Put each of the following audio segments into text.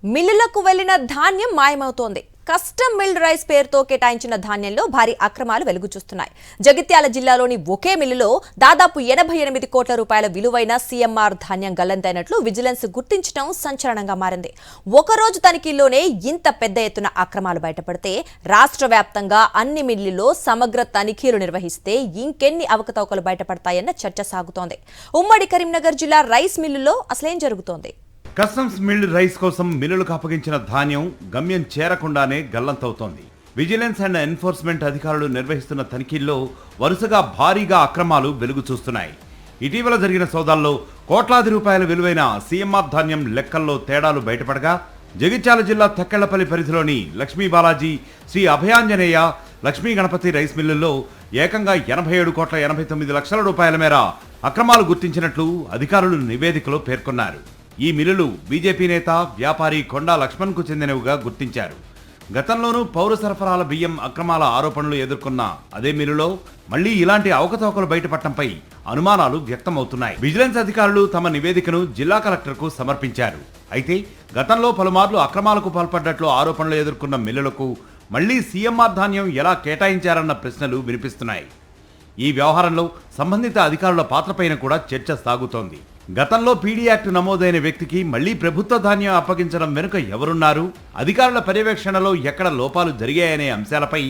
మిల్లులకు వెళ్లిన ధాన్యం మాయమవుతోంది. కస్టమ్ మిల్డ్ రైస్ పేరుతో కేటాయించిన ధాన్యంలో భారీ అక్రమాలు వెలుగు చూస్తున్నాయి. జగిత్యాల జిల్లాలోని ఒకే మిల్లులో దాదాపు 88 కోట్ల రూపాయల విలువైన సీఎంఆర్ ధాన్యం గల్లంతైనట్లు విజిలెన్స్ గుర్తించడం సంచలనంగా మారింది. ఒకరోజు తనిఖీల్లోనే ఇంత పెద్ద ఎత్తున అక్రమాలు బయటపడితే రాష్ట్ర వ్యాప్తంగా అన్ని మిల్లుల్లో సమగ్ర తనిఖీలు నిర్వహిస్తే ఇంకెన్ని అవకతవకలు బయటపడతాయన్న చర్చ సాగుతోంది. ఉమ్మడి కరీంనగర్ జిల్లా రైస్ మిల్లులో అసలేం జరుగుతోంది? కస్టమ్స్ మిల్డ్ రైస్ కోసం మిల్లులకు అప్పగించిన ధాన్యం గమ్యం చేరకుండానే గల్లంతవుతోంది. విజిలెన్స్ అండ్ ఎన్ఫోర్స్మెంట్ అధికారులు నిర్వహిస్తున్న తనిఖీల్లో వరుసగా భారీగా అక్రమాలు వెలుగు చూస్తున్నాయి. ఇటీవల జరిగిన సోదాల్లో కోట్లాది రూపాయల విలువైన సీఎంఆర్ ధాన్యం లెక్కల్లో తేడాలు బయటపడగా జగిత్యాల జిల్లా తక్కెళ్లపల్లి పరిధిలోని లక్ష్మీ బాలాజీ, శ్రీ అభయాంజనేయ, లక్ష్మీ గణపతి రైస్ మిల్లుల్లో ఏకంగా 87,89,00,000 రూపాయల మేర అక్రమాలు గుర్తించినట్లు అధికారులు నివేదికలో పేర్కొన్నారు. ఈ మిల్లులు బీజేపీ నేత, వ్యాపారి కొండా లక్ష్మణ్కు చెందినవిగా గుర్తించారు. గతంలోనూ పౌర సరఫరాల బియ్యం అక్రమాల ఆరోపణలు ఎదుర్కొన్న అదే మిల్లులో మళ్లీ ఇలాంటి అవకతవకలు బయటపడటంపై అనుమానాలు వ్యక్తమవుతున్నాయి. విజిలెన్స్ అధికారులు తమ నివేదికను జిల్లా కలెక్టర్కు సమర్పించారు. అయితే గతంలో పలుమార్లు అక్రమాలకు పాల్పడ్డట్లు ఆరోపణలు ఎదుర్కొన్న మిల్లులకు మళ్లీ సీఎంఆర్ ధాన్యం ఎలా కేటాయించారన్న ప్రశ్నలు వినిపిస్తున్నాయి. ఈ వ్యవహారంలో సంబంధిత అధికారుల పాత్రపైన కూడా చర్చ సాగుతోంది. గతంలో పీడీ యాక్ట్ నమోదైన వ్యక్తికి మళ్లీ ప్రభుత్వ ధాన్యం అప్పగించడం వెనుక ఎవరున్నారు, అధికారుల పర్యవేక్షణలో ఎక్కడ లోపాలు జరిగాయనే అంశాలపై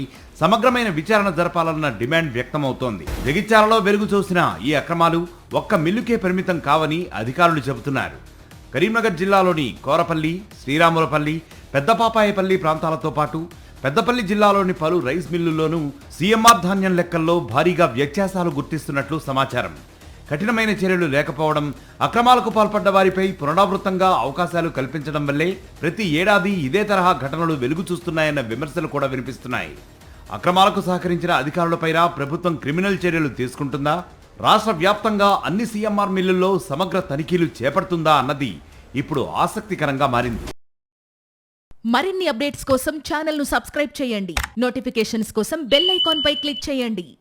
సమగ్రమైన విచారణ జరపాలన్న డిమాండ్ వ్యక్తమవుతోంది. జగిత్యాలలో వెలుగు చూసిన ఈ అక్రమాలు ఒక్క మిల్లుకే పరిమితం కావని అధికారులు చెబుతున్నారు. కరీంనగర్ జిల్లాలోని కోరపల్లి, శ్రీరాములపల్లి, పెద్దపాపాయపల్లి ప్రాంతాలతో పాటు పెద్దపల్లి జిల్లాలోని పలు రైస్ మిల్లుల్లోనూ సీఎంఆర్ ధాన్యం లెక్కల్లో భారీగా వ్యత్యాసాలు గుర్తిస్తున్నట్లు సమాచారం. కఠినమైన చర్యలు లేకపోవడం, అక్రమాలకు పాల్పడ్డ వారిపై పునరావృతంగా అవకాశాలు కల్పించడం వల్లే ప్రతి ఏడాది ఇదే తరహా ఘటనలు వెలుగు చూస్తున్నాయన్న విమర్శలు కూడా వినిపిస్తున్నాయి. అక్రమాలకు సహకరించిన అధికారులపైన ప్రభుత్వం క్రిమినల్ చర్యలు తీసుకుంటుందా, రాష్ట్ర వ్యాప్తంగా అన్ని సీఎంఆర్ మిల్లుల్లో సమగ్ర తనిఖీలు చేపడుతుందా అన్నది ఇప్పుడు ఆసక్తికరంగా మారింది. మరిన్ని అప్డేట్స్ కోసం ఛానల్ ను సబ్స్క్రైబ్ చేయండి. నోటిఫికేషన్స్ కోసం బెల్ ఐకాన్ పై క్లిక్ చేయండి.